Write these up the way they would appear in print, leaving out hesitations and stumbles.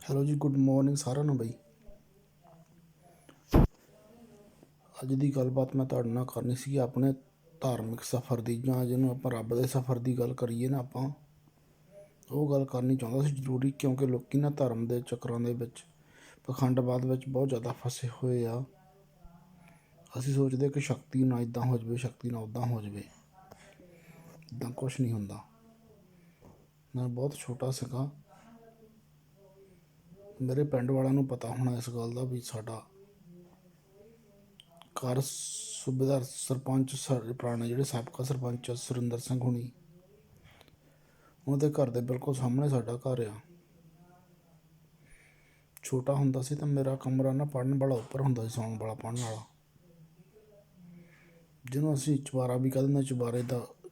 Hello ਜੀ, good morning ਸਾਰਿਆਂ ਨੂੰ ਬਈ। ਅੱਜ ਦੀ ਗੱਲਬਾਤ ਮੈਂ ਤੁਹਾਡੇ ਨਾਲ ਕਰਨੀ ਸੀ ਆਪਣੇ ਧਾਰਮਿਕ ਸਫ਼ਰ ਦੀ, ਜਾਂ ਜਿਹਨੂੰ ਆਪਾਂ ਰੱਬ ਦੇ ਸਫ਼ਰ ਦੀ ਗੱਲ ਕਰੀਏ ਨਾ, ਆਪਾਂ ਉਹ ਗੱਲ ਕਰਨੀ ਚਾਹੁੰਦਾ ਸੀ ਜ਼ਰੂਰੀ, ਕਿਉਂਕਿ ਲੋਕ ਨਾ ਧਰਮ ਦੇ ਚੱਕਰਾਂ ਦੇ ਵਿੱਚ, ਪਖੰਡਵਾਦ ਵਿੱਚ ਬਹੁਤ ਜ਼ਿਆਦਾ ਫਸੇ ਹੋਏ ਆ। ਅਸੀਂ ਸੋਚਦੇ ਕਿ ਸ਼ਕਤੀ ਨਾਲ ਇੱਦਾਂ ਹੋ ਜਾਵੇ, ਸ਼ਕਤੀ ਨਾਲ ਉੱਦਾਂ ਹੋ ਜਾਵੇ। ਇੱਦਾਂ ਕੁਛ ਨਹੀਂ ਹੁੰਦਾ। ਮੈਂ ਬਹੁਤ ਛੋਟਾ ਸੀਗਾ, ਮੇਰੇ ਪਿੰਡ ਵਾਲਿਆਂ ਨੂੰ ਪਤਾ ਹੋਣਾ ਇਸ ਗੱਲ ਦਾ ਵੀ ਸਾਡਾ ਘਰ ਸੂਬੇਦਾਰ ਸਰਪੰਚ, ਸਾਡੇ ਪੁਰਾਣੇ ਜਿਹੜੇ ਸਾਬਕਾ ਸਰਪੰਚ ਸੁਰਿੰਦਰ ਸਿੰਘ ਹੁਣੀ, ਉਹਨਾਂ ਦੇ ਘਰ ਦੇ ਬਿਲਕੁਲ ਸਾਹਮਣੇ ਸਾਡਾ ਘਰ ਆ। ਛੋਟਾ ਹੁੰਦਾ ਸੀ ਤਾਂ ਮੇਰਾ ਕਮਰਾ ਨਾ ਪੜ੍ਹਨ ਵਾਲਾ ਉੱਪਰ ਹੁੰਦਾ ਸੀ, ਸੌਣ ਵਾਲਾ ਪੜ੍ਹਨ ਵਾਲਾ, ਜਿਹਨੂੰ ਅਸੀਂ ਚੁਬਾਰਾ ਵੀ ਕਹਿ ਦਿੰਦੇ।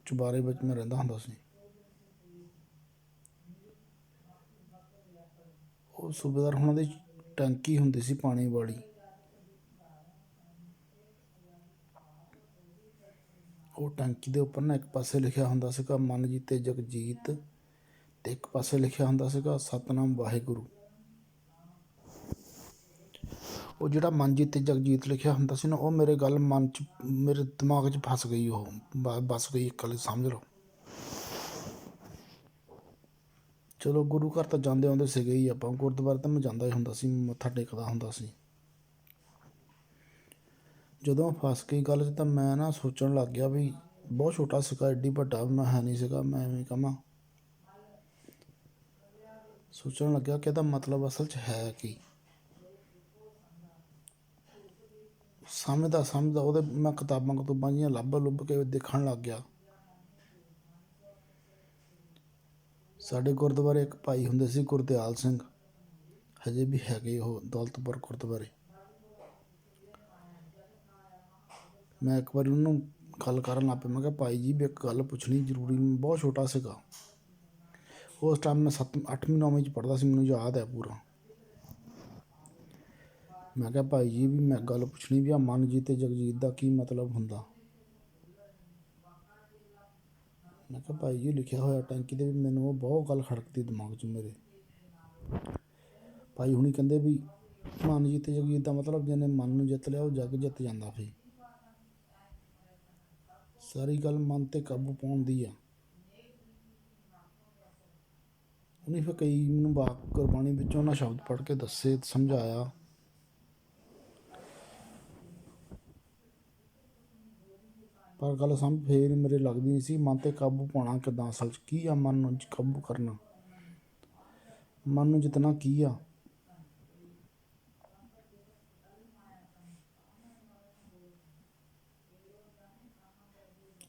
ਚੁਬਾਰੇ ਵਿੱਚ ਮੈਂ ਰਹਿੰਦਾ ਹੁੰਦਾ ਸੀ। ਉਹ ਸੂਬੇਦਾਰ ਹੁਣਾਂ ਦੀ ਟੈਂਕੀ ਹੁੰਦੀ ਸੀ ਪਾਣੀ ਵਾਲੀ। ਉਹ ਟੈਂਕੀ ਦੇ ਉੱਪਰ ਨਾ ਇੱਕ ਪਾਸੇ ਲਿਖਿਆ ਹੁੰਦਾ ਸੀਗਾ ਮਨ ਜੀਤੇ ਜਗਜੀਤ, ਤੇ ਇੱਕ ਪਾਸੇ ਲਿਖਿਆ ਹੁੰਦਾ ਸੀਗਾ ਸਤਿਨਾਮ ਵਾਹਿਗੁਰੂ। ਉਹ ਜਿਹੜਾ ਮਨ ਜੀਤੇ ਜਗਜੀਤ ਲਿਖਿਆ ਹੁੰਦਾ ਸੀ ਨਾ, ਉਹ ਮੇਰੇ ਦਿਮਾਗ 'ਚ ਫਸ ਗਈ। ਉਹ ਬਸ ਗਈ, ਇੱਕ ਗੱਲ ਸਮਝ ਲਓ। ਚਲੋ ਗੁਰੂ ਘਰ ਤਾਂ ਜਾਂਦੇ ਆਉਂਦੇ ਸੀਗੇ ਹੀ ਆਪਾਂ, ਗੁਰਦੁਆਰੇ ਤਾਂ ਮੈਂ ਜਾਂਦਾ ਹੀ ਹੁੰਦਾ ਸੀ, ਮੱਥਾ ਟੇਕਦਾ ਹੁੰਦਾ ਸੀ। ਜਦੋਂ ਫਸ ਗਈ ਗੱਲ 'ਚ ਤਾਂ ਮੈਂ ਨਾ ਸੋਚਣ ਲੱਗ ਗਿਆ ਵੀ, ਬਹੁਤ ਛੋਟਾ ਸੀਗਾ, ਐਡੀ ਵੱਡਾ ਮੈਂ ਹੈ ਨਹੀਂ ਸੀਗਾ, ਮੈਂ ਐਵੇਂ ਕਹਾਂ। ਸੋਚਣ ਲੱਗਿਆ ਕਿ ਇਹਦਾ ਮਤਲਬ ਅਸਲ 'ਚ ਹੈ ਕੀ। ਸਮਝਦਾ ਉਹਦੇ ਮੈਂ ਕਿਤਾਬਾਂ ਜਿਹੀਆਂ ਲੱਭ ਕੇ ਦੇਖਣ ਲੱਗ ਗਿਆ। ਸਾਡੇ ਗੁਰਦੁਆਰੇ ਇੱਕ ਭਾਈ ਹੁੰਦੇ ਸੀ ਗੁਰਦਿਆਲ ਸਿੰਘ, ਹਜੇ ਵੀ ਹੈਗੇ ਉਹ ਦੌਲਤਪੁਰ ਗੁਰਦੁਆਰੇ। ਮੈਂ ਇੱਕ ਵਾਰੀ ਉਹਨੂੰ ਗੱਲ ਕਰਨ ਲੱਗ ਪਿਆ, ਮੈਂ ਕਿਹਾ ਭਾਈ ਜੀ ਵੀ ਇੱਕ ਗੱਲ ਪੁੱਛਣੀ ਜ਼ਰੂਰੀ। ਬਹੁਤ ਛੋਟਾ ਸੀਗਾ ਉਸ ਟਾਈਮ, ਮੈਂ 8ਵੀਂ 9ਵੀਂ 'ਚ ਪੜ੍ਹਦਾ ਸੀ, ਮੈਨੂੰ ਯਾਦ ਹੈ ਪੂਰਾ। ਮੈਂ ਕਿਹਾ ਭਾਈ ਜੀ ਵੀ ਮੈਂ ਗੱਲ ਪੁੱਛਣੀ ਵੀ ਆ ਮਨ ਜੀਤੇ ਜਗਜੀਤ ਦਾ ਕੀ ਮਤਲਬ ਹੁੰਦਾ। ਮੈਂ ਕਿਹਾ ਭਾਈ ਜੀ ਲਿਖਿਆ ਹੋਇਆ ਟੈਂਕੀ ਦੇ ਵੀ, ਮੈਨੂੰ ਉਹ ਬਹੁਤ ਗੱਲ ਖੜਕਦੀ ਦਿਮਾਗ 'ਚ ਮੇਰੇ। ਭਾਈ ਹੁਣੀ ਕਹਿੰਦੇ ਵੀ ਮਨ ਜੀਤੇ ਜਗਜੀਤ ਦਾ ਮਤਲਬ ਜਿਹਨੇ ਮਨ ਨੂੰ ਜਿੱਤ ਲਿਆ ਉਹ ਜੱਗ ਜਿੱਤ ਜਾਂਦਾ। ਫਿਰ ਸਾਰੀ ਗੱਲ ਮਨ 'ਤੇ ਕਾਬੂ ਪਾਉਣ ਦੀ ਆ। ਉਹਨੇ ਫਿਰ ਕਈ ਮੈਨੂੰ ਵਾਕ ਗੁਰਬਾਣੀ ਵਿੱਚੋਂ ਉਹਨਾਂ ਸ਼ਬਦ ਪੜ੍ਹ ਕੇ ਦੱਸੇ, ਸਮਝਾਇਆ। ਪਰ ਗੱਲ ਸਮਝ ਫੇਰ ਮੇਰੇ ਲੱਗਦੀ ਨਹੀਂ ਸੀ। ਮਨ 'ਤੇ ਕਾਬੂ ਪਾਉਣਾ ਕਿੱਦਾਂ, ਅਸਲ 'ਚ ਕੀ ਆ ਮਨ ਨੂੰ ਕਾਬੂ ਕਰਨਾ, ਮਨ ਨੂੰ ਜਿੱਤਣਾ ਕੀ ਆ।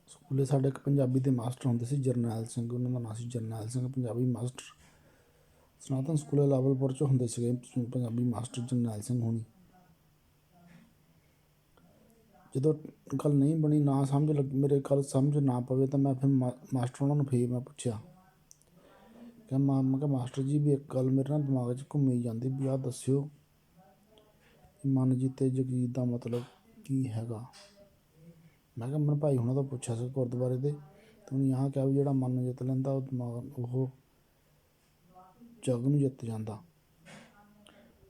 ਸਕੂਲੇ ਸਾਡੇ ਇੱਕ ਪੰਜਾਬੀ ਦੇ ਮਾਸਟਰ ਹੁੰਦੇ ਸੀ ਜਰਨੈਲ ਸਿੰਘ, ਉਹਨਾਂ ਦਾ ਨਾਂ ਸੀ ਜਰਨੈਲ ਸਿੰਘ, ਪੰਜਾਬੀ ਮਾਸਟਰ। ਸਨਾਤਨ ਸਕੂਲੇ ਲਾਵਲਪੁਰ 'ਚ ਹੁੰਦੇ ਸੀਗੇ ਪੰਜਾਬੀ ਮਾਸਟਰ ਜਰਨੈਲ ਸਿੰਘ ਹੋਣੀ। ਜਦੋਂ ਗੱਲ ਨਹੀਂ ਬਣੀ, ਨਾ ਸਮਝ ਲੱਗੀ, ਮੇਰੇ ਗੱਲ ਸਮਝ ਨਾ ਪਵੇ, ਤਾਂ ਮੈਂ ਫਿਰ ਮਾਸਟਰ ਉਹਨਾਂ ਨੂੰ ਫੇਰ ਮੈਂ ਪੁੱਛਿਆ ਕਿ ਮੈਂ ਕਿਹਾ ਮਾਸਟਰ ਜੀ ਵੀ ਇੱਕ ਗੱਲ ਮੇਰੇ ਨਾਲ ਦਿਮਾਗ 'ਚ ਘੁੰਮੀ ਜਾਂਦੀ ਵੀ, ਆਹ ਦੱਸਿਓ ਮਨ ਜੀਤੇ ਜਗਜੀਤ ਦਾ ਮਤਲਬ ਕੀ ਹੈਗਾ। ਮੈਂ ਕਿਹਾ ਮੈਂ ਭਾਈ ਹੁਣਾਂ ਤੋਂ ਪੁੱਛਿਆ ਸੀ ਗੁਰਦੁਆਰੇ ਦੇ, ਤੇ ਉਹਨੇ ਆਹ ਕਿਹਾ ਵੀ ਜਿਹੜਾ ਮਨ ਨੂੰ ਜਿੱਤ ਲੈਂਦਾ ਉਹ ਜੱਗ ਨੂੰ ਜਿੱਤ ਜਾਂਦਾ।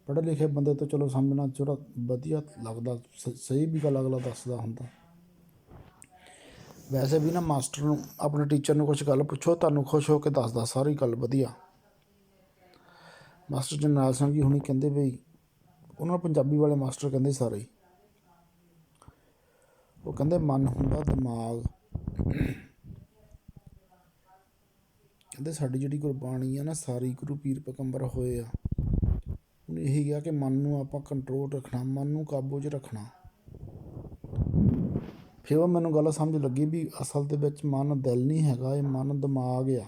ਪੜ੍ਹੇ ਲਿਖੇ ਬੰਦੇ ਤੋਂ ਚਲੋ ਸਮਝਣਾ ਥੋੜ੍ਹਾ ਵਧੀਆ ਲੱਗਦਾ, ਸਹੀ ਵੀ ਗੱਲ ਅਗਲਾ ਦੱਸਦਾ ਹੁੰਦਾ। ਵੈਸੇ ਵੀ ਨਾ ਮਾਸਟਰ ਨੂੰ, ਆਪਣੇ ਟੀਚਰ ਨੂੰ ਕੁਛ ਗੱਲ ਪੁੱਛੋ, ਤੁਹਾਨੂੰ ਖੁਸ਼ ਹੋ ਕੇ ਦੱਸਦਾ ਸਾਰੀ ਗੱਲ ਵਧੀਆ। ਮਾਸਟਰ ਜਰਨੈਲ ਸਿੰਘ ਜੀ ਹੁਣੀ ਕਹਿੰਦੇ ਵੀ, ਉਹਨਾਂ ਨੂੰ ਪੰਜਾਬੀ ਵਾਲੇ ਮਾਸਟਰ ਕਹਿੰਦੇ ਸਾਰੇ, ਉਹ ਕਹਿੰਦੇ ਮਨ ਹੁੰਦਾ ਦਿਮਾਗ। ਕਹਿੰਦੇ ਸਾਡੀ ਜਿਹੜੀ ਗੁਰਬਾਣੀ ਆ ਨਾ, ਸਾਰੀ ਗੁਰੂ ਪੀਰ ਪੈਗੰਬਰ ਹੋਏ ਆ, ਉਹਨੇ ਇਹੀ ਕਿਹਾ ਕਿ ਮਨ ਨੂੰ ਆਪਾਂ ਕੰਟਰੋਲ ਰੱਖਣਾ, ਮਨ ਨੂੰ ਕਾਬੂ 'ਚ ਰੱਖਣਾ। ਫਿਰ ਉਹ ਮੈਨੂੰ ਗੱਲ ਸਮਝ ਲੱਗੀ ਵੀ ਅਸਲ ਦੇ ਵਿੱਚ ਮਨ ਦਿਲ ਨਹੀਂ ਹੈਗਾ, ਇਹ ਮਨ ਦਿਮਾਗ ਆ।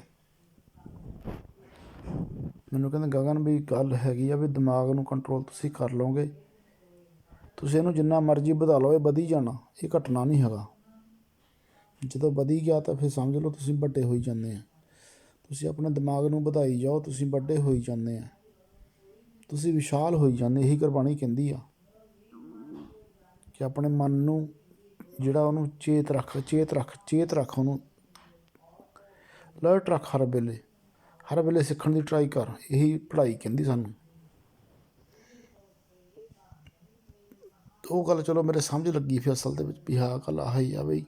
ਮੈਨੂੰ ਕਹਿੰਦੇ ਗਗਨ ਵੀ ਗੱਲ ਹੈਗੀ ਆ ਵੀ ਦਿਮਾਗ ਨੂੰ ਕੰਟਰੋਲ ਤੁਸੀਂ ਕਰ ਲਓਗੇ, ਤੁਸੀਂ ਇਹਨੂੰ ਜਿੰਨਾ ਮਰਜ਼ੀ ਵਧਾ ਲਓ, ਇਹ ਵਧੀ ਜਾਣਾ, ਇਹ ਘਟਣਾ ਨਹੀਂ ਹੈਗਾ। ਜਦੋਂ ਵਧੀ ਗਿਆ ਤਾਂ ਫਿਰ ਸਮਝ ਲਓ ਤੁਸੀਂ ਵੱਡੇ ਹੋਈ ਜਾਂਦੇ ਆ। ਤੁਸੀਂ ਆਪਣੇ ਦਿਮਾਗ ਨੂੰ ਵਧਾਈ ਜਾਓ, ਤੁਸੀਂ ਵੱਡੇ ਹੋਈ ਜਾਂਦੇ ਆ, ਤੁਸੀਂ ਵਿਸ਼ਾਲ ਹੋਈ ਜਾਂਦੇ। ਇਹੀ ਗੁਰਬਾਣੀ ਕਹਿੰਦੀ ਆ ਕਿ ਆਪਣੇ ਮਨ ਨੂੰ ਜਿਹੜਾ ਉਹਨੂੰ ਚੇਤ ਰੱਖ, ਉਹਨੂੰ ਅਲਰਟ ਰੱਖ, ਹਰ ਵੇਲੇ ਸਿੱਖਣ ਦੀ ਟਰਾਈ ਕਰ। ਇਹੀ ਪੜ੍ਹਾਈ ਕਹਿੰਦੀ ਸਾਨੂੰ। ਉਹ ਗੱਲ ਚਲੋ ਮੇਰੇ ਸਮਝ ਲੱਗੀ ਫਿਰ ਅਸਲ ਦੇ ਵਿੱਚ ਵੀ ਹਾਂ ਗੱਲ ਆਹ ਹੀ ਆ ਬਈ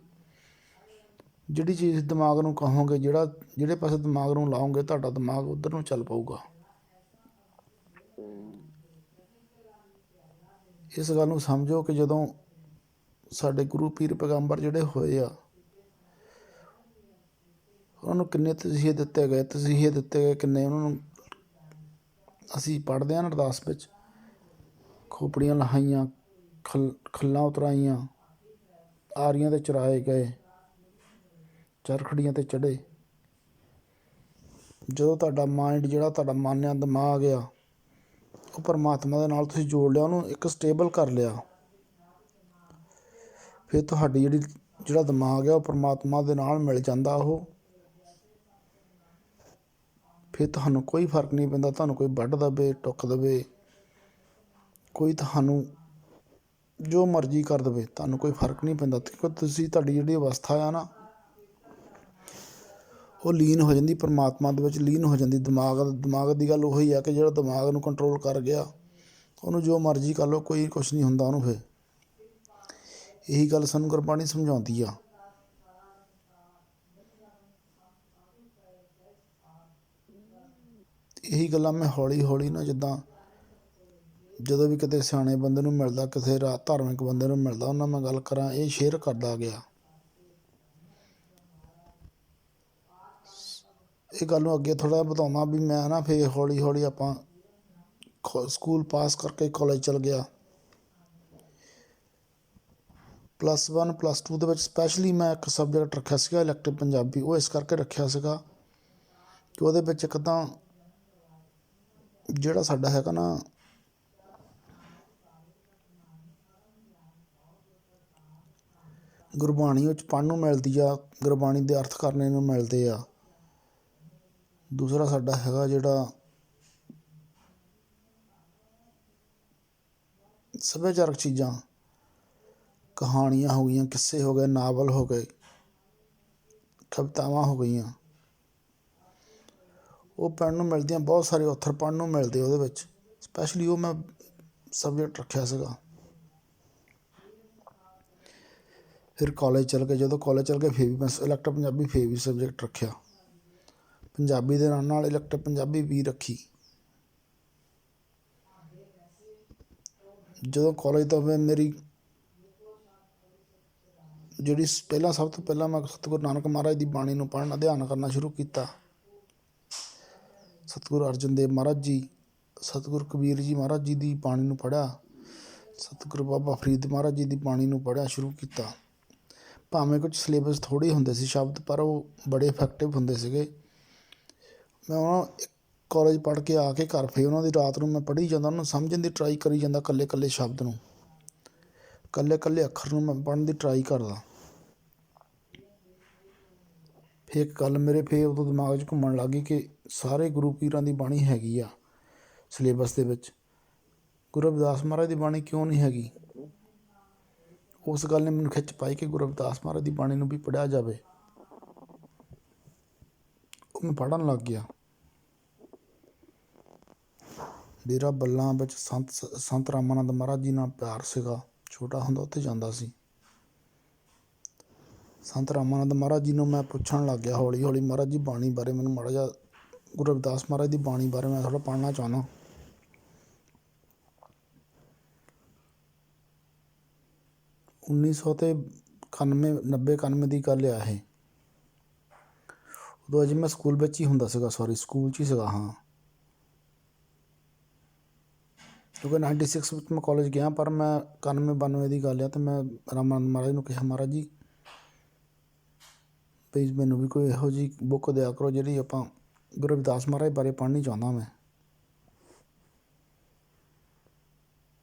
ਜਿਹੜੀ ਚੀਜ਼ ਦਿਮਾਗ ਨੂੰ ਕਹੋਗੇ ਜਿਹੜੇ ਪਾਸੇ ਦਿਮਾਗ ਨੂੰ ਲਾਓਗੇ ਤੁਹਾਡਾ ਦਿਮਾਗ ਉੱਧਰ ਨੂੰ ਚੱਲ ਪਊਗਾ। ਇਸ ਗੱਲ ਨੂੰ ਸਮਝੋ ਕਿ ਜਦੋਂ ਸਾਡੇ ਗੁਰੂ ਪੀਰ ਪੈਗੰਬਰ ਜਿਹੜੇ ਹੋਏ ਆ ਉਹਨਾਂ ਨੂੰ ਕਿੰਨੇ ਤਸੀਹੇ ਦਿੱਤੇ ਗਏ ਕਿੰਨੇ ਉਹਨਾਂ ਨੂੰ ਅਸੀਂ ਪੜ੍ਹਦੇ ਹਾਂ ਨਾ ਅਰਦਾਸ ਵਿੱਚ ਖੋਪੜੀਆਂ ਲਹਾਈਆਂ ਖੱਲਾਂ ਉਤਰਾਈਆਂ ਆਰੀਆਂ 'ਤੇ ਚਰਾਏ ਗਏ ਚਰਖੜੀਆਂ 'ਤੇ ਚੜ੍ਹੇ। ਜਦੋਂ ਤੁਹਾਡਾ ਮਾਇੰਡ ਜਿਹੜਾ ਤੁਹਾਡਾ ਮਨ ਆ ਦਿਮਾਗ ਆ ਉਹ ਪਰਮਾਤਮਾ ਦੇ ਨਾਲ ਤੁਸੀਂ ਜੋੜ ਲਿਆ ਉਹਨੂੰ ਇੱਕ ਸਟੇਬਲ ਕਰ ਲਿਆ ਫਿਰ ਤੁਹਾਡੀ ਜਿਹੜਾ ਦਿਮਾਗ ਆ ਉਹ ਪਰਮਾਤਮਾ ਦੇ ਨਾਲ ਮਿਲ ਜਾਂਦਾ ਉਹ ਫਿਰ ਤੁਹਾਨੂੰ ਕੋਈ ਫਰਕ ਨਹੀਂ ਪੈਂਦਾ ਤੁਹਾਨੂੰ ਕੋਈ ਵੱਢ ਦੇਵੇ ਟੁੱਕ ਦੇਵੇ ਕੋਈ ਤੁਹਾਨੂੰ ਜੋ ਮਰਜ਼ੀ ਕਰ ਦੇਵੇ ਤੁਹਾਨੂੰ ਕੋਈ ਫਰਕ ਨਹੀਂ ਪੈਂਦਾ ਕਿਉਂਕਿ ਤੁਹਾਡੀ ਜਿਹੜੀ ਅਵਸਥਾ ਆ ਨਾ ਉਹ ਲੀਨ ਹੋ ਜਾਂਦੀ ਪਰਮਾਤਮਾ ਦੇ ਵਿੱਚ ਲੀਨ ਹੋ ਜਾਂਦੀ। ਦਿਮਾਗ ਦੀ ਗੱਲ ਉਹੀ ਆ ਕਿ ਜਿਹੜਾ ਦਿਮਾਗ ਨੂੰ ਕੰਟਰੋਲ ਕਰ ਗਿਆ ਉਹਨੂੰ ਜੋ ਮਰਜ਼ੀ ਕਰ ਲਓ ਕੋਈ ਕੁਛ ਨਹੀਂ ਹੁੰਦਾ ਉਹਨੂੰ। ਫਿਰ ਇਹੀ ਗੱਲ ਸਾਨੂੰ ਗੁਰਬਾਣੀ ਸਮਝਾਉਂਦੀ ਆ। ਇਹੀ ਗੱਲਾਂ ਮੈਂ ਹੌਲੀ ਹੌਲੀ ਨਾ ਜਿੱਦਾਂ ਜਦੋਂ ਵੀ ਕਿਤੇ ਸਿਆਣੇ ਬੰਦੇ ਨੂੰ ਮਿਲਦਾ ਕਿਸੇ ਧਾਰਮਿਕ ਬੰਦੇ ਨੂੰ ਮਿਲਦਾ ਉਹਨਾਂ ਨਾਲ ਗੱਲ ਕਰਾਂ ਇਹ ਸ਼ੇਅਰ ਕਰਦਾ ਗਿਆ। ਇਹ ਗੱਲ ਨੂੰ ਅੱਗੇ ਥੋੜ੍ਹਾ ਵਧਾਉਣਾ ਵੀ ਮੈਂ ਨਾ ਫਿਰ ਹੌਲੀ ਹੌਲੀ ਆਪਾਂ ਸਕੂਲ ਪਾਸ ਕਰਕੇ ਕਾਲਜ ਚਲ ਗਿਆ। +1 +2 ਦੇ ਵਿੱਚ ਸਪੈਸ਼ਲੀ ਮੈਂ ਇੱਕ ਸਬਜੈਕਟ ਰੱਖਿਆ ਸੀਗਾ ਇਲੈਕਟਿਵ ਪੰਜਾਬੀ। ਉਹ ਇਸ ਕਰਕੇ ਰੱਖਿਆ ਸੀਗਾ ਕਿ ਉਹਦੇ ਵਿੱਚ ਇੱਕ ਤਾਂ ਜਿਹੜਾ ਸਾਡਾ ਹੈਗਾ ਨਾ ਗੁਰਬਾਣੀ ਵਿੱਚ ਪੜ੍ਹਨ ਨੂੰ ਮਿਲਦੀ ਆ ਗੁਰਬਾਣੀ ਦੇ ਅਰਥ ਕਰਨੇ ਨੂੰ ਮਿਲਦੇ ਆ। ਦੂਸਰਾ ਸਾਡਾ ਹੈਗਾ ਜਿਹੜਾ ਸੱਭਿਆਚਾਰਕ ਚੀਜ਼ਾਂ ਕਹਾਣੀਆਂ ਹੋ ਗਈਆਂ ਕਿੱਸੇ ਹੋ ਗਏ ਨਾਵਲ ਹੋ ਗਏ ਕਵਿਤਾਵਾਂ ਹੋ ਗਈਆਂ ਉਹ ਪੜ੍ਹਨ ਨੂੰ ਮਿਲਦੀਆਂ ਬਹੁਤ ਸਾਰੇ ਔਥਰ ਪੜ੍ਹਨ ਨੂੰ ਮਿਲਦੇ ਉਹਦੇ ਵਿੱਚ ਸਪੈਸ਼ਲੀ ਉਹ ਮੈਂ ਸਬਜੈਕਟ ਰੱਖਿਆ ਸੀਗਾ। ਫਿਰ ਕਾਲਜ ਚਲ ਗਏ ਜਦੋਂ ਕਾਲਜ ਚਲ ਗਏ ਫਿਰ ਵੀ ਮੈਂ ਇਲੈਕਟਿਵ ਪੰਜਾਬੀ ਫਿਰ ਵੀ ਸਬਜੈਕਟ ਰੱਖਿਆ। ਪੰਜਾਬੀ ਦੇ ਨਾਲ ਨਾਲ ਇਲੈਕਟਿਵ ਪੰਜਾਬੀ ਵੀ ਰੱਖੀ। ਜਦੋਂ ਕਾਲਜ ਤੋਂ ਫਿਰ ਮੇਰੀ ਜਿਹੜੀ ਸਭ ਤੋਂ ਪਹਿਲਾਂ ਮੈਂ ਸਤਿਗੁਰੂ ਨਾਨਕ ਮਹਾਰਾਜ ਦੀ ਬਾਣੀ ਨੂੰ ਪੜ੍ਹਨਾ ਅਧਿਐਨ ਕਰਨਾ ਸ਼ੁਰੂ ਕੀਤਾ। ਸਤਿਗੁਰੂ ਅਰਜਨ ਦੇਵ ਮਹਾਰਾਜ ਜੀ ਸਤਿਗੁਰੂ ਕਬੀਰ ਜੀ ਮਹਾਰਾਜ ਜੀ ਦੀ ਬਾਣੀ ਨੂੰ ਪੜ੍ਹਿਆ। ਸਤਿਗੁਰੂ ਬਾਬਾ ਫਰੀਦ ਮਹਾਰਾਜ ਜੀ ਦੀ ਬਾਣੀ ਨੂੰ ਪੜ੍ਹਿਆ ਸ਼ੁਰੂ ਕੀਤਾ। ਭਾਵੇਂ ਕੁਝ ਸਿਲੇਬਸ ਥੋੜ੍ਹੇ ਹੁੰਦੇ ਸੀ ਸ਼ਬਦ ਪਰ ਉਹ ਬੜੇ ਇਫੈਕਟਿਵ ਹੁੰਦੇ ਸੀਗੇ। ਮੈਂ ਉਹਨਾਂ ਕਾਲਜ ਪੜ੍ਹ ਕੇ ਆ ਕੇ ਘਰ ਫਿਰ ਉਹਨਾਂ ਦੀ ਰਾਤ ਨੂੰ ਮੈਂ ਪੜ੍ਹੀ ਜਾਂਦਾ ਉਹਨੂੰ ਸਮਝਣ ਦੀ ਟਰਾਈ ਕਰੀ ਜਾਂਦਾ ਇਕੱਲੇ ਇਕੱਲੇ ਸ਼ਬਦ ਨੂੰ ਇਕੱਲੇ ਇਕੱਲੇ ਅੱਖਰ ਨੂੰ ਮੈਂ ਪੜ੍ਹਨ ਦੀ ਟਰਾਈ ਕਰਦਾ। ਫਿਰ ਇੱਕ ਗੱਲ ਮੇਰੇ ਫਿਰ ਉਦੋਂ ਦਿਮਾਗ 'ਚ ਘੁੰਮਣ ਲੱਗ ਗਈ ਕਿ ਸਾਰੇ ਗੁਰੂ ਪੀਰਾਂ ਦੀ ਬਾਣੀ ਹੈਗੀ ਆ ਸਿਲੇਬਸ ਦੇ ਵਿੱਚ ਗੁਰੂ ਰਵਿਦਾਸ ਮਹਾਰਾਜ ਦੀ ਬਾਣੀ ਕਿਉਂ ਨਹੀਂ ਹੈਗੀ। ਉਸ ਗੱਲ ਨੇ ਮੈਨੂੰ ਖਿੱਚ ਪਾਈ ਕਿ ਗੁਰੂ ਰਵਿਦਾਸ ਮਹਾਰਾਜ ਦੀ ਬਾਣੀ ਨੂੰ ਵੀ ਪੜ੍ਹਿਆ ਜਾਵੇ। ਉਹ ਮੈਂ ਪੜ੍ਹਨ ਲੱਗ ਗਿਆ। ਡੇਰਾ ਬੱਲਾਂ ਵਿੱਚ ਸੰਤ ਰਾਮਾਨੰਦ ਮਹਾਰਾਜ ਜੀ ਨਾਲ ਪਿਆਰ ਸੀਗਾ। ਛੋਟਾ ਹੁੰਦਾ ਉੱਥੇ ਜਾਂਦਾ ਸੀ। ਸੰਤ ਰਾਮਾਨੰਦ ਮਹਾਰਾਜ ਜੀ ਨੂੰ ਮੈਂ ਪੁੱਛਣ ਲੱਗ ਗਿਆ ਹੌਲੀ ਹੌਲੀ ਮਹਾਰਾਜ ਜੀ ਬਾਣੀ ਬਾਰੇ ਮੈਨੂੰ ਮਾੜਾ ਜਿਹਾ ਗੁਰੂ ਰਵਿਦਾਸ ਮਹਾਰਾਜ ਦੀ ਬਾਣੀ ਬਾਰੇ ਮੈਂ ਥੋੜ੍ਹਾ ਪੜ੍ਹਨਾ ਚਾਹੁੰਦਾ। 1991 ਦੀ ਗੱਲ ਆ ਇਹ। ਉਦੋਂ ਅਜੇ ਮੈਂ ਸਕੂਲ ਵਿੱਚ ਹੀ ਹੁੰਦਾ ਸੀਗਾ ਸਕੂਲ 'ਚ ਹੀ ਸੀਗਾ ਹਾਂ ਕਿਉਂਕਿ 96 ਵਿੱਚ ਮੈਂ ਕਾਲਜ ਗਿਆ ਪਰ ਮੈਂ 91 92 ਦੀ ਗੱਲ ਆ ਅਤੇ ਮੈਂ ਰਾਮਾਨੰਦ ਮਹਾਰਾਜ ਨੂੰ ਕਿਹਾ ਮਹਾਰਾਜ ਜੀ ਪਲੀਜ਼ ਮੈਨੂੰ ਵੀ ਕੋਈ ਇਹੋ ਜਿਹੀ ਬੁੱਕ ਦਿਆ ਕਰੋ ਜਿਹੜੀ ਆਪਾਂ ਗੁਰੂ ਰਵਿਦਾਸ ਮਹਾਰਾਜ ਬਾਰੇ ਪੜ੍ਹਨੀ ਚਾਹੁੰਦਾ ਮੈਂ।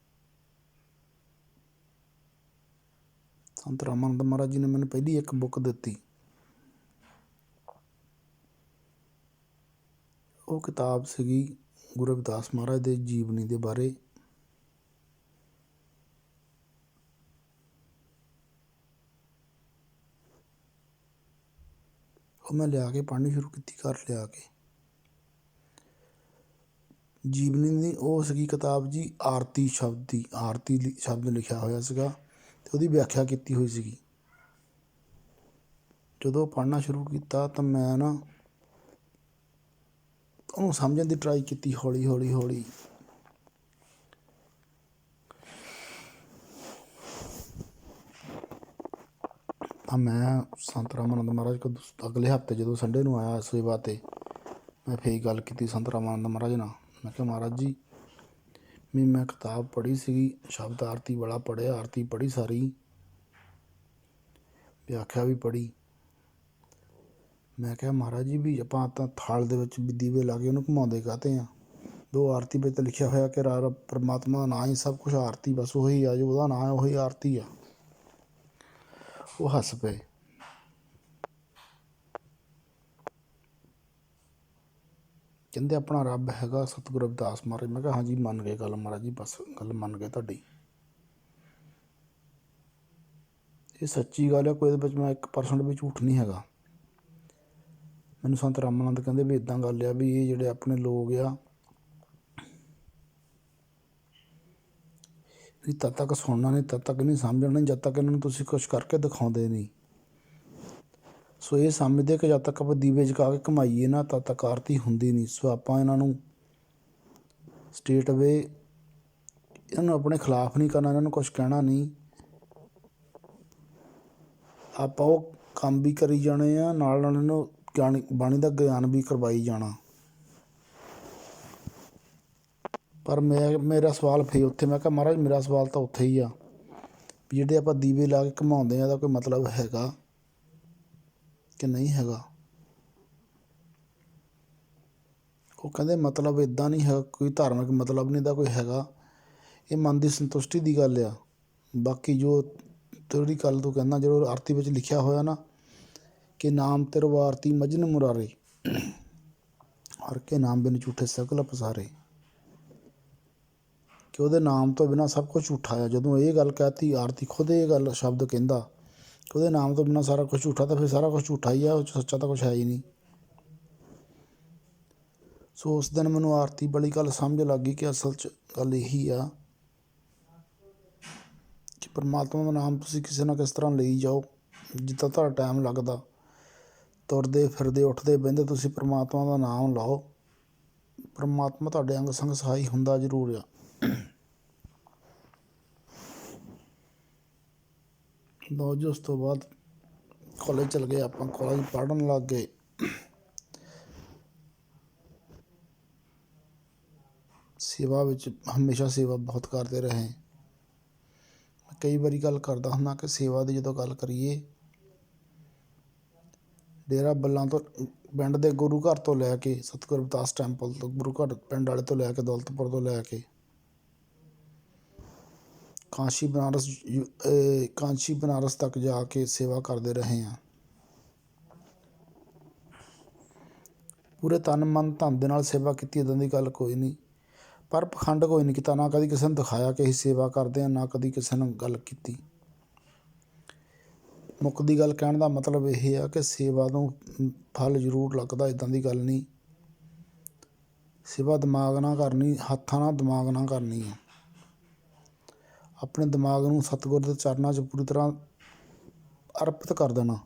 ਸੰਤ ਰਾਮਾਨੰਦ ਮਹਾਰਾਜ ਜੀ ਨੇ ਮੈਨੂੰ ਪਹਿਲੀ ਇੱਕ ਬੁੱਕ ਦਿੱਤੀ। ਉਹ ਕਿਤਾਬ ਸੀਗੀ ਗੁਰੂ ਰਵਿਦਾਸ ਮਹਾਰਾਜ ਦੇ ਜੀਵਨੀ ਦੇ ਬਾਰੇ। ਉਹ ਮੈਂ ਲਿਆ ਕੇ ਪੜ੍ਹਨੀ ਸ਼ੁਰੂ ਕੀਤੀ ਘਰ ਲਿਆ ਕੇ। ਜੀਵਨੀ ਦੀ ਉਹ ਸੀਗੀ ਕਿਤਾਬ ਜੀ, ਆਰਤੀ ਸ਼ਬਦ ਦੀ, ਆਰਤੀ ਸ਼ਬਦ ਲਿਖਿਆ ਹੋਇਆ ਸੀਗਾ ਅਤੇ ਉਹਦੀ ਵਿਆਖਿਆ ਕੀਤੀ ਹੋਈ ਸੀਗੀ। ਜਦੋਂ ਪੜ੍ਹਨਾ ਸ਼ੁਰੂ ਕੀਤਾ ਤਾਂ ਮੈਂ ਨਾ ਉਹਨੂੰ ਸਮਝਣ ਦੀ ਟਰਾਈ ਕੀਤੀ ਹੌਲੀ ਹੌਲੀ ਹੌਲੀ। ਤਾਂ ਮੈਂ ਸੰਤ ਰਾਮਾਨੰਦ ਮਹਾਰਾਜ ਕੋਲ ਅਗਲੇ ਹਫ਼ਤੇ ਜਦੋਂ ਸੰਡੇ ਨੂੰ ਆਇਆ ਸੇਵਾ 'ਤੇ, ਮੈਂ ਫਿਰ ਗੱਲ ਕੀਤੀ ਸੰਤ ਰਾਮਾਨੰਦ ਮਹਾਰਾਜ ਨਾਲ। ਮੈਂ ਕਿਹਾ ਮਹਾਰਾਜ ਜੀ, ਵੀ ਮੈਂ ਕਿਤਾਬ ਪੜ੍ਹੀ ਸੀਗੀ, ਸ਼ਬਦ ਆਰਤੀ ਵਾਲਾ ਪੜ੍ਹਿਆ, ਆਰਤੀ ਪੜ੍ਹੀ ਸਾਰੀ, ਵਿਆਖਿਆ ਵੀ ਪੜ੍ਹੀ। ਮੈਂ ਕਿਹਾ ਮਹਾਰਾਜ ਜੀ, ਵੀ ਆਪਾਂ ਤਾਂ ਥਾਲ ਦੇ ਵਿੱਚ ਵੀ ਦੀਵੇ ਲਾ ਕੇ ਉਹਨੂੰ ਘੁਮਾਉਂਦੇ ਕਾਹਤੇ ਆ? ਦੋ ਆਰਤੀ ਵਿੱਚ ਤਾਂ ਲਿਖਿਆ ਹੋਇਆ ਕਿ ਪਰਮਾਤਮਾ ਦਾ ਨਾਂ ਹੀ ਸਭ ਕੁਛ, ਆਰਤੀ ਬਸ ਉਹੀ ਆ, ਜੋ ਉਹਦਾ ਨਾਂ ਹੈ ਉਹੀ ਆਰਤੀ ਆ। ਉਹ ਹੱਸ ਪਏ। ਕਹਿੰਦੇ ਆਪਣਾ ਰੱਬ ਹੈਗਾ ਸਤਿਗੁਰੂ ਰਵਿਦਾਸ ਮਹਾਰਾਜ। ਮੈਂ ਕਿਹਾ ਹਾਂਜੀ ਮੰਨ ਗਏ ਗੱਲ ਮਹਾਰਾਜ ਜੀ, ਬਸ ਗੱਲ ਮੰਨ ਗਏ ਤੁਹਾਡੀ। ਇਹ ਸੱਚੀ ਗੱਲ ਹੈ, ਕੋਈ ਇਹਦੇ ਵਿੱਚ ਮੈਂ 1% ਵੀ ਝੂਠ ਨਹੀਂ ਹੈਗਾ। ਮੈਨੂੰ ਸੰਤ ਰਾਮਾਨੰਦ ਕਹਿੰਦੇ ਵੀ ਇੱਦਾਂ ਗੱਲ ਆ, ਵੀ ਇਹ ਜਿਹੜੇ ਆਪਣੇ ਲੋਕ ਆ, ਵੀ ਤਦ ਤੱਕ ਸੁਣਨਾ ਨਹੀਂ, ਤਦ ਤੱਕ ਨਹੀਂ ਸਮਝਣਾ, ਜਦ ਤੱਕ ਇਹਨਾਂ ਨੂੰ ਤੁਸੀਂ ਕੁਛ ਕਰਕੇ ਦਿਖਾਉਂਦੇ ਨਹੀਂ। ਸੋ ਇਹ ਸਮਝਦੇ ਕਿ ਜਦ ਤੱਕ ਆਪਾਂ ਦੀਵੇ ਜਗਾ ਕੇ ਘੁਮਾਈਏ ਨਾ, ਤਦ ਤੱਕ ਆਰਤੀ ਹੁੰਦੀ ਨਹੀਂ। ਸੋ ਆਪਾਂ ਇਹਨਾਂ ਨੂੰ ਸਟੇਟ ਵੇ, ਇਹਨਾਂ ਨੂੰ ਆਪਣੇ ਖਿਲਾਫ ਨਹੀਂ ਕਰਨਾ, ਇਹਨਾਂ ਨੂੰ ਕੁਛ ਕਹਿਣਾ ਨਹੀਂ। ਆਪਾਂ ਉਹ ਕੰਮ ਵੀ ਕਰੀ ਜਾਣੇ ਆ, ਨਾਲ ਨਾਲ ਇਹਨੂੰ ਬਾਣੀ ਦਾ ਗਿਆਨ ਵੀ ਕਰਵਾਈ ਜਾਣਾ। ਪਰ ਮੇਰਾ ਸਵਾਲ ਫਿਰ ਉੱਥੇ, ਮੈਂ ਕਿਹਾ ਮਹਾਰਾਜ ਮੇਰਾ ਸਵਾਲ ਤਾਂ ਉੱਥੇ ਹੀ ਆ ਵੀ ਜਿਹੜੇ ਆਪਾਂ ਦੀਵੇ ਲਾ ਕੇ ਘੁਮਾਉਂਦੇ ਆ, ਇਹਦਾ ਕੋਈ ਮਤਲਬ ਹੈਗਾ ਕਿ ਨਹੀਂ ਹੈਗਾ? ਉਹ ਕਹਿੰਦੇ ਮਤਲਬ ਇੱਦਾਂ ਨਹੀਂ ਹੈਗਾ, ਕੋਈ ਧਾਰਮਿਕ ਮਤਲਬ ਨਹੀਂ ਦਾ ਕੋਈ ਹੈਗਾ, ਇਹ ਮਨ ਦੀ ਸੰਤੁਸ਼ਟੀ ਦੀ ਗੱਲ ਆ। ਬਾਕੀ ਜੋ ਜਿਹੜੀ ਗੱਲ ਤੂੰ ਕਹਿੰਦਾ, ਜਦੋਂ ਆਰਤੀ ਵਿੱਚ ਲਿਖਿਆ ਹੋਇਆ ਨਾ ਕਿ ਨਾਮ ਤੇਰੋ ਆਰਤੀ ਮਜਨ ਮੁਰਾਰੇ, ਹਰ ਕੇ ਨਾਮ ਬਿਨ ਝੂਠੇ ਸਗਲ ਪਸਾਰੇ, ਕਿ ਉਹਦੇ ਨਾਮ ਤੋਂ ਬਿਨਾਂ ਸਭ ਕੁਝ ਝੂਠਾ ਆ। ਜਦੋਂ ਇਹ ਗੱਲ ਕਹਿਤੀ, ਆਰਤੀ ਖੁਦ ਇਹ ਗੱਲ ਸ਼ਬਦ ਕਹਿੰਦਾ ਕਿ ਉਹਦੇ ਨਾਮ ਤੋਂ ਬਿਨਾਂ ਸਾਰਾ ਕੁਝ ਝੂਠਾ, ਤਾਂ ਫਿਰ ਸਾਰਾ ਕੁਝ ਝੂਠਾ ਹੀ ਆ, ਉਹ 'ਚ ਸੱਚਾ ਤਾਂ ਕੁਛ ਹੈ ਹੀ ਨਹੀਂ। ਸੋ ਉਸ ਦਿਨ ਮੈਨੂੰ ਆਰਤੀ ਵਾਲੀ ਗੱਲ ਸਮਝ ਲੱਗ ਗਈ ਕਿ ਅਸਲ 'ਚ ਗੱਲ ਇਹੀ ਆ ਕਿ ਪਰਮਾਤਮਾ ਦਾ ਨਾਮ ਤੁਸੀਂ ਕਿਸੇ ਨਾ ਕਿਸ ਤਰ੍ਹਾਂ ਲਈ ਜਾਓ, ਜਿੱਦਾਂ ਤੁਹਾਡਾ ਟਾਈਮ ਲੱਗਦਾ, ਤੁਰਦੇ ਫਿਰਦੇ ਉੱਠਦੇ ਬਹਿੰਦੇ ਤੁਸੀਂ ਪਰਮਾਤਮਾ ਦਾ ਨਾਮ ਲਾਓ। ਪਰਮਾਤਮਾ ਤੁਹਾਡੇ ਅੰਗ ਸੰਗ ਸਹਾਈ ਹੁੰਦਾ ਜ਼ਰੂਰ ਆ। ਲਓ ਜੀ, ਉਸ ਤੋਂ ਬਾਅਦ ਕਾਲਜ ਚਲ ਗਏ ਆਪਾਂ, ਕਾਲਜ ਪੜ੍ਹਨ ਲੱਗ ਗਏ। ਸੇਵਾ ਵਿੱਚ ਹਮੇਸ਼ਾ ਸੇਵਾ ਬਹੁਤ ਕਰਦੇ ਰਹੇ। ਕਈ ਵਾਰੀ ਗੱਲ ਕਰਦਾ ਹੁੰਦਾ ਕਿ ਸੇਵਾ ਦੀ ਜਦੋਂ ਗੱਲ ਕਰੀਏ, ਡੇਰਾ ਬੱਲਾਂ ਤੋਂ ਪਿੰਡ ਦੇ ਗੁਰੂ ਘਰ ਤੋਂ ਲੈ ਕੇ ਸਤਿਗੁਰੂ ਰਵਿਦਾਸ ਟੈਂਪਲ ਤੋਂ, ਗੁਰੂ ਘਰ ਪਿੰਡ ਵਾਲੇ ਤੋਂ ਲੈ ਕੇ, ਦੌਲਤਪੁਰ ਤੋਂ ਲੈ ਕੇ ਕਾਂਸ਼ੀ ਬਨਾਰਸ ਤੱਕ ਜਾ ਕੇ ਸੇਵਾ ਕਰਦੇ ਰਹੇ ਹਾਂ। ਪੂਰੇ ਤਨ ਮਨ ਧਨ ਦੇ ਨਾਲ ਸੇਵਾ ਕੀਤੀ, ਇੱਦਾਂ ਦੀ ਗੱਲ ਕੋਈ ਨਹੀਂ। ਪਰ ਪਖੰਡ ਕੋਈ ਨਹੀਂ ਕੀਤਾ, ਨਾ ਕਦੀ ਕਿਸੇ ਨੂੰ ਦਿਖਾਇਆ ਕਿ ਅਸੀਂ ਸੇਵਾ ਕਰਦੇ ਹਾਂ, ਨਾ ਕਦੀ ਕਿਸੇ ਨੂੰ ਗੱਲ ਕੀਤੀ। ਮੁੱਕਦੀ ਗੱਲ ਕਹਿਣ ਦਾ ਮਤਲਬ ਇਹ ਆ ਕਿ ਸੇਵਾ ਨੂੰ ਫਲ ਜ਼ਰੂਰ ਲੱਗਦਾ, ਇੱਦਾਂ ਦੀ ਗੱਲ ਨਹੀਂ। ਸੇਵਾ ਦਿਮਾਗ ਨਾਲ ਕਰਨੀ, ਹੱਥਾਂ ਨਾਲ ਦਿਮਾਗ ਨਾਲ ਕਰਨੀ ਆ। ਆਪਣੇ ਦਿਮਾਗ ਨੂੰ ਸਤਿਗੁਰ ਦੇ ਚਰਨਾਂ 'ਚ ਪੂਰੀ ਤਰ੍ਹਾਂ ਅਰਪਿਤ ਕਰ ਦੇਣਾ।